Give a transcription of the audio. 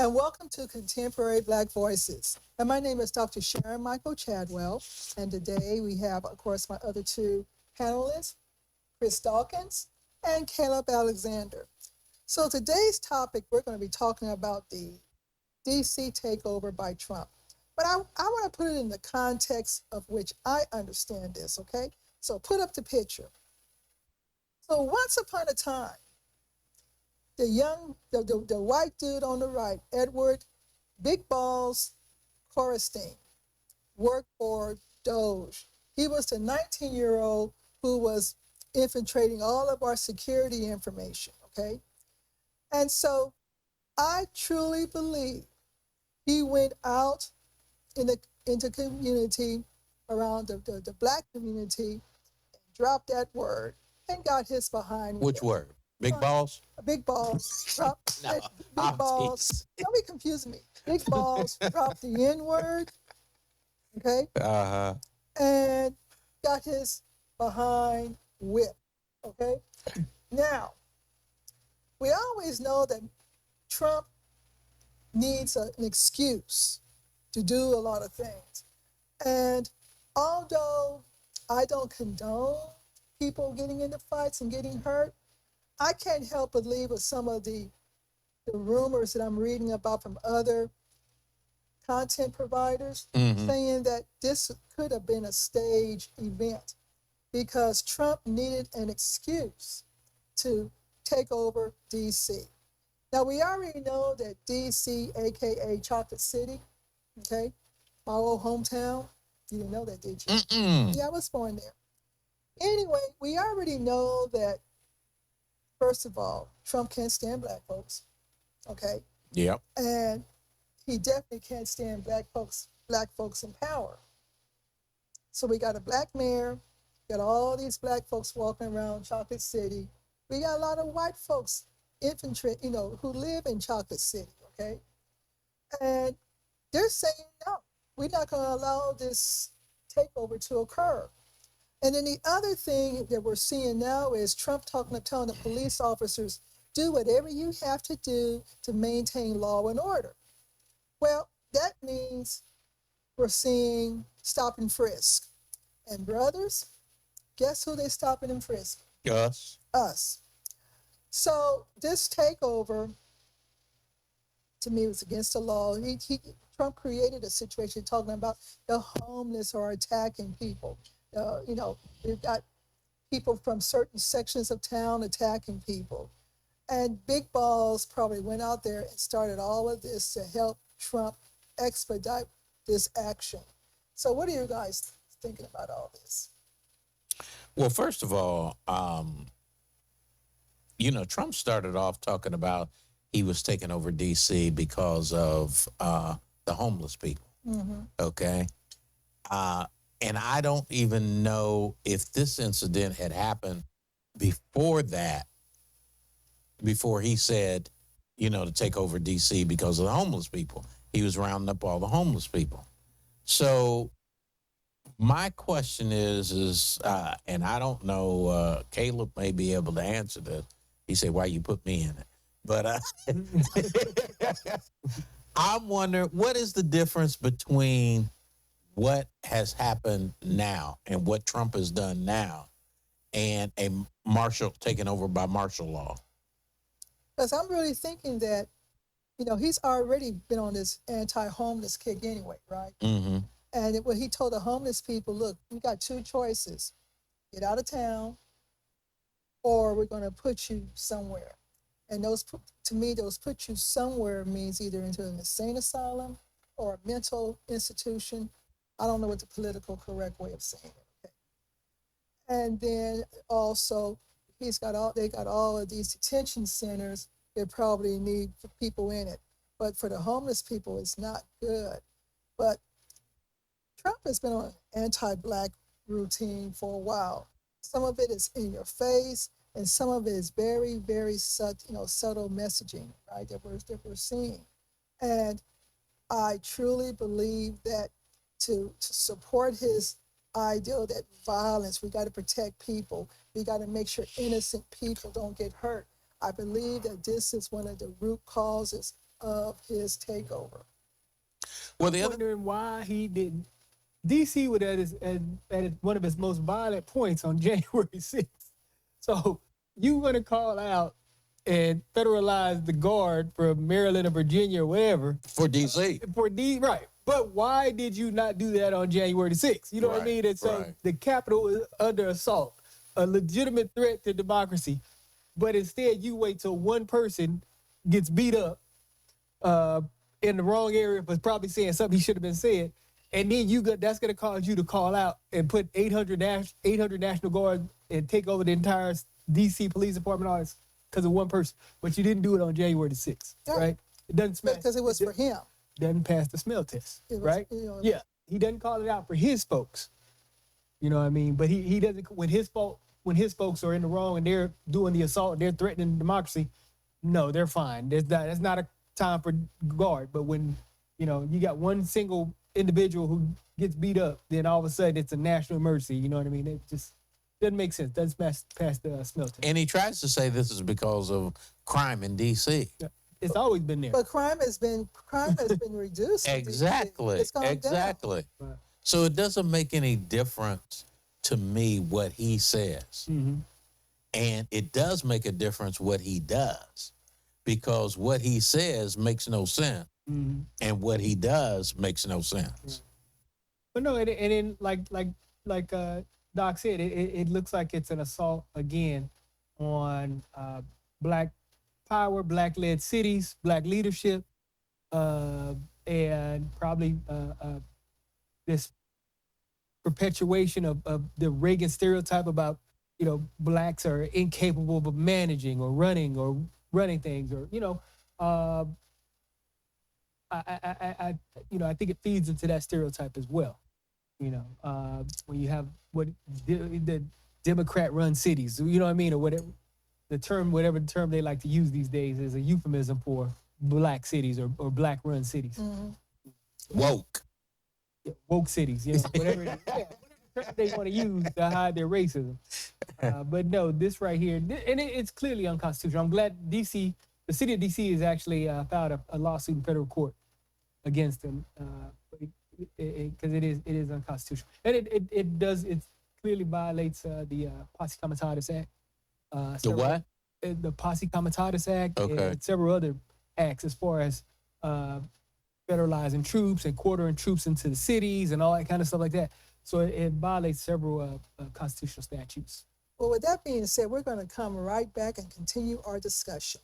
and welcome to Contemporary Black Voices. And my name is Dr. Sharon Michael Chadwell, and today we have, of course, my other two panelists, Chris Dawkins and Caleb Alexander. So today's topic, we're going to be talking about the DC takeover by Trump. But I want to put it in the context of which I understand this, okay? So put up the picture. So once upon a time, the white dude on the right, Edward Big Balls Corstein, worked for Doge. He was the 19-year-old who was infiltrating all of our security information, okay? And so I truly believe he went out into community around the black community and dropped that word and got his behind. Which word? Big balls? Big balls. Dropped No, big balls. Don't be confusing me. Big balls dropped the N word. Okay? Uh-huh. And got his behind whipped. Okay? Now, we always know that Trump needs an excuse to do a lot of things. And although I don't condone people getting into fights and getting hurt, I can't help but believe with some of the rumors that I'm reading about from other content providers saying that this could have been a stage event because Trump needed an excuse to take over DC. Now, we already know that DC, aka Chocolate City, okay, my old hometown, you didn't know that, did you? Yeah, I was born there. Anyway, we already know that, first of all, Trump can't stand black folks, okay? Yep. And he definitely can't stand black folks in power. So we got a black mayor, got all these black folks walking around Chocolate City. We got a lot of white folks who live in Chocolate City, okay? And they're saying, no, we're not going to allow this takeover to occur. And then the other thing that we're seeing now is Trump telling the police officers, do whatever you have to do to maintain law and order. Well, that means we're seeing stop and frisk. And brothers, guess who they stopping and frisking? Us. Us. So this takeover, to me, was against the law. Trump created a situation talking about the homeless are attacking people. We've got people from certain sections of town attacking people. And Big Balls probably went out there and started all of this to help Trump expedite this action. So what are you guys thinking about all this? Well, first of all, Trump started off talking about he was taking over D.C. because of the homeless people, okay? And I don't even know if this incident had happened before that, before he said, to take over D.C. because of the homeless people. He was rounding up all the homeless people. So my question is, and I don't know, Caleb may be able to answer this. He said, why you put me in it? But I'm wondering, what is the difference between what has happened now and what Trump has done now and a taken over by martial law? Because I'm really thinking that, he's already been on this anti-homeless kick anyway, right? And when he told the homeless people, look, we got two choices. Get out of town or we're going to put you somewhere. And to me, those put you somewhere means either into an insane asylum or a mental institution. I don't know what the political correct way of saying it. Okay. And then also, they got all of these detention centers that probably need people in it. But for the homeless people, it's not good. But Trump has been on an anti-black routine for a while. Some of it is in your face, and some of it is very, very subtle messaging, right, that we're seeing. And I truly believe that to support his ideal that violence, we got to protect people. We got to make sure innocent people don't get hurt. I believe that this is one of the root causes of his takeover. Well, the other Wondering why he didn't. DC was at one of his most violent points on January 6th. So you want to call out and federalize the guard from Maryland or Virginia or wherever for DC. Right. But why did you not do that on January 6th? You know what I mean? And so the Capitol is under assault, a legitimate threat to democracy. But instead, you wait till one person gets beat up in the wrong area for probably saying something he should have been said. And then that's going to cause you to call out and put 800 National Guard and take over the entire D.C. Police Department all this because of one person. But you didn't do it on January the 6th, right? It doesn't smash. Because it was for him. Doesn't pass the smell test, right? Yeah, he doesn't call it out for his folks. You know what I mean? But he doesn't, when his folks are in the wrong and they're doing the assault, they're threatening democracy, no, they're fine. That's not a time for guard. But when, you got one single individual who gets beat up, then all of a sudden it's a national emergency. You know what I mean? It just doesn't make sense. Doesn't pass the smell test. And he tries to say this is because of crime in D.C. Yeah. It's always been there. But crime has been reduced. Exactly. It's gone Exactly. Down. Right. So it doesn't make any difference to me what he says. Mm-hmm. And it does make a difference what he does, because what he says makes no sense. Mm-hmm. And what he does makes no sense. But no, and then like Doc said, it looks like it's an assault again on Black power, Black-led cities, Black leadership, and probably this perpetuation of the Reagan stereotype about Blacks are incapable of managing or running things, or I think it feeds into that stereotype as well. When you have what the Democrat-run cities, you know what I mean, or whatever whatever term they like to use these days is a euphemism for Black cities or Black-run cities. Mm-hmm. Woke cities, whatever they want to use to hide their racism. But no, this right here, and it's clearly unconstitutional. I'm glad the city of DC has actually filed a lawsuit in federal court against them, because it is unconstitutional, and it clearly violates the Posse Comitatus Act. The what? The Posse Comitatus Act, okay, and several other acts as far as federalizing troops and quartering troops into the cities and all that kind of stuff like that. So it violates several constitutional statutes. Well, with that being said, we're going to come right back and continue our discussion.